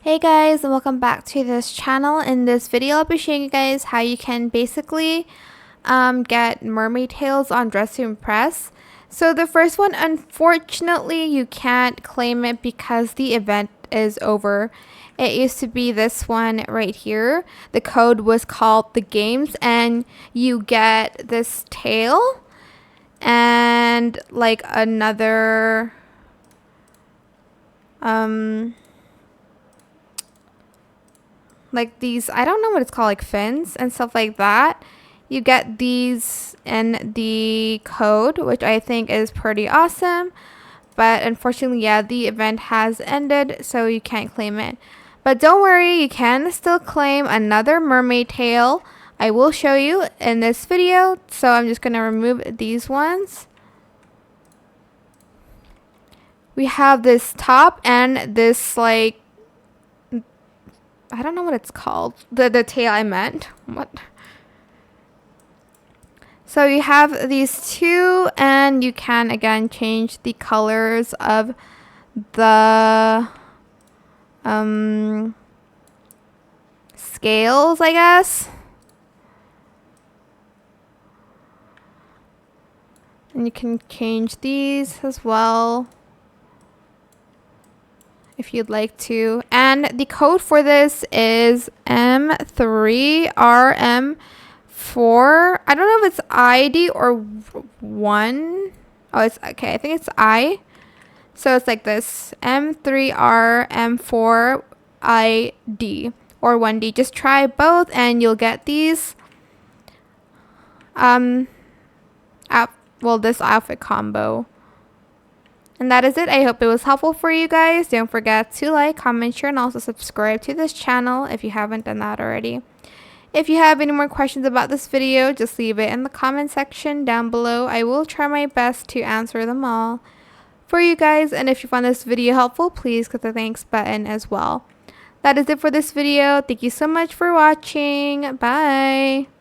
Hey guys, and welcome back to this channel. In this video I'll be showing you guys how you can basically get mermaid tails on Dress to Impress. So the first one, unfortunately you can't claim it because the event is over. It used to be this one right here. The code was called the games, and you get this tail and like another like these, I don't know what it's called, like fins and stuff like that. You get these in the code, which I think is pretty awesome. But unfortunately, yeah, the event has ended, so you can't claim it. But don't worry, you can still claim another mermaid tail. I will show you in this video, so I'm just going to remove these ones. We have this top and this, like, I don't know what it's called. The tail I meant. What? So you have these two, and you can again change the colors of the scales, I guess. And you can change these as well if you'd like to. And the code for this is M3RM4. I don't know if it's ID or 1. Oh, it's okay. I think it's I. So it's like this, M3RM4ID or 1D. Just try both and you'll get these this outfit combo. And that is it. I hope it was helpful for you guys. Don't forget to like, comment, share, and also subscribe to this channel if you haven't done that already. If you have any more questions about this video, just leave it in the comment section down below. I will try my best to answer them all for you guys. And if you found this video helpful, please click the thanks button as well. That is it for this video. Thank you so much for watching. Bye.